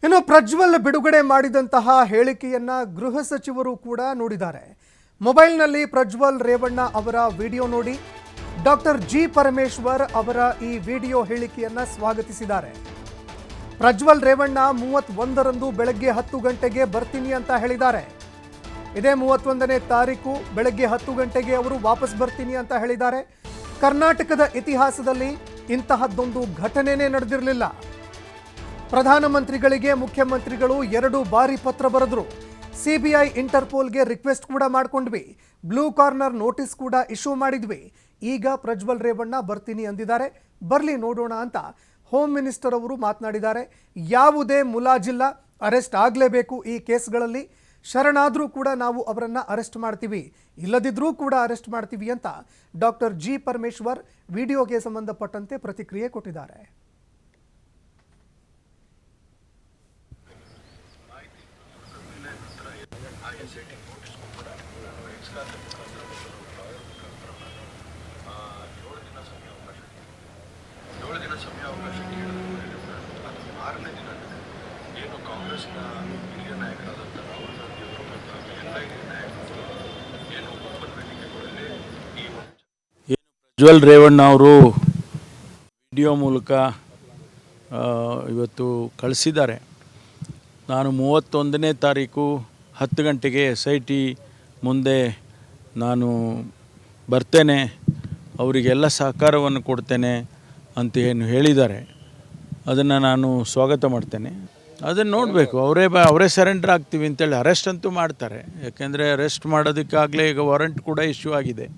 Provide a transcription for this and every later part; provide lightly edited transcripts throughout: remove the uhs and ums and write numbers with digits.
ಇನ್ನು ಪ್ರಜ್ವಲ್ ಬಿಡುಗಡೆ ಮಾಡಿದಂತಹ ಹೇಳಿಕೆಯನ್ನ ಗೃಹ ಸಚಿವರು ಕೂಡ ನೋಡಿದ್ದಾರೆ. ಮೊಬೈಲ್ನಲ್ಲಿ ಪ್ರಜ್ವಲ್ ರೇವಣ್ಣ ಅವರ ವಿಡಿಯೋ ನೋಡಿ ಡಾಕ್ಟರ್ ಜಿ ಪರಮೇಶ್ವರ್ ಅವರ ಈ ವಿಡಿಯೋ ಹೇಳಿಕೆಯನ್ನ ಸ್ವಾಗತಿಸಿದ್ದಾರೆ. ಪ್ರಜ್ವಲ್ ರೇವಣ್ಣ 31ರಂದು ಬೆಳಗ್ಗೆ 10 ಗಂಟೆಗೆ ಬರ್ತೀನಿ ಅಂತ ಹೇಳಿದ್ದಾರೆ. ಇದೇ 31ನೇ ತಾರೀಕು ಬೆಳಗ್ಗೆ 10 ಗಂಟೆಗೆ ಅವರು ವಾಪಸ್ ಬರ್ತೀನಿ ಅಂತ ಹೇಳಿದ್ದಾರೆ. ಕರ್ನಾಟಕದ ಇತಿಹಾಸದಲ್ಲಿ ಇಂತಹದ್ದೊಂದು ಘಟನೆನೇ ನಡೆದಿರಲಿಲ್ಲ. ಪ್ರಧಾನಮಂತ್ರಿಗಳಿಗೆ ಮುಖ್ಯಮಂತ್ರಿಗಳು 2 ಬಾರಿ ಪತ್ರ ಬರೆದ್ರು. ಸಿಬಿಐ ಇಂಟರ್ಪೋಲ್ಗೆ ರಿಕ್ವೆಸ್ಟ್ ಕೂಡ ಮಾಡ್ಕೊಂಡ್ವಿ. ಬ್ಲೂ ಕಾರ್ನರ್ ನೋಟಿಸ್ ಕೂಡ ಇಶ್ಯೂ ಮಾಡಿದ್ವಿ. ಈಗ ಪ್ರಜ್ವಲ್ ರೇವಣ್ಣ ಬರ್ತೀನಿ ಅಂದಿದ್ದಾರೆ. ಬರ್ಲಿ ನೋಡೋಣ ಅಂತ ಹೋಮ್ ಮಿನಿಸ್ಟರ್ ಅವರು ಮಾತನಾಡಿದ್ದಾರೆ. ಯಾವುದೇ ಮುಲಾಜಿಲ್ಲ, ಅರೆಸ್ಟ್ ಆಗಲೇಬೇಕು. ಈ ಕೇಸ್ಗಳಲ್ಲಿ ಶರಣಾದರೂ ಕೂಡ ನಾವು ಅವರನ್ನು ಅರೆಸ್ಟ್ ಮಾಡ್ತೀವಿ, ಇಲ್ಲದಿದ್ರೂ ಕೂಡ ಅರೆಸ್ಟ್ ಮಾಡ್ತೀವಿ ಅಂತ ಡಾಕ್ಟರ್ ಜಿ ಪರಮೇಶ್ವರ್ ವಿಡಿಯೋಗೆ ಸಂಬಂಧಪಟ್ಟಂತೆ ಪ್ರತಿಕ್ರಿಯೆ ಕೊಟ್ಟಿದ್ದಾರೆ. ಪ್ರಜ್ವಲ್ ರೇವಣ್ಣ ಅವರು ವಿಡಿಯೋ ಮೂಲಕ ಇವತ್ತು ಕಳಿಸಿದ್ದಾರೆ. ನಾನು 31ನೇ ತಾರೀಕು 10 ಗಂಟೆಗೆ SIT ಮುಂದೆ ನಾನು ಬರ್ತೇನೆ, ಅವರಿಗೆಲ್ಲ ಸಹಕಾರವನ್ನು ಕೊಡ್ತೇನೆ ಅಂತ ಏನು ಹೇಳಿದ್ದಾರೆ. ಅದನ್ನು ನಾನು ಸ್ವಾಗತ ಮಾಡ್ತೇನೆ. ಅದನ್ನು ನೋಡಬೇಕು. ಅವರೇ ಸರೆಂಡರ್ ಆಗ್ತೀವಿ ಅಂತೇಳಿ ಅರೆಸ್ಟ್ ಅಂತೂ ಮಾಡ್ತಾರೆ. ಯಾಕೆಂದರೆ ಅರೆಸ್ಟ್ ಮಾಡೋದಕ್ಕಾಗಲೇ ಈಗ ವಾರಂಟ್ ಕೂಡ ಇಶ್ಯೂ ಆಗಿದೆ.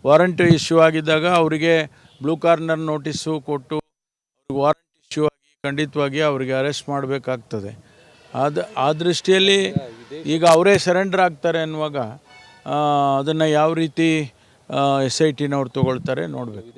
ವಾರಂಟ್ ಇಶ್ಯೂ ಆಗಿದ್ದಾಗ ಅವರಿಗೆ ಬ್ಲೂ ಕಾರ್ನರ್ ನೋಟಿಸು ಕೊಟ್ಟು ವಾರಂಟ್ ಇಶ್ಯೂ ಆಗಿ ಖಂಡಿತವಾಗಿ ಅವರಿಗೆ ಅರೆಸ್ಟ್ ಮಾಡಬೇಕಾಗ್ತದೆ. ಆ ದೃಷ್ಟಿಯಲ್ಲಿ ಈಗ ಅವರೇ ಸರೆಂಡರ್ ಆಗ್ತಾರೆ ಅನ್ನುವಾಗ ಅದನ್ನು ಯಾವ ರೀತಿ SITನವ್ರು ತೊಗೊಳ್ತಾರೆ ನೋಡಬೇಕು.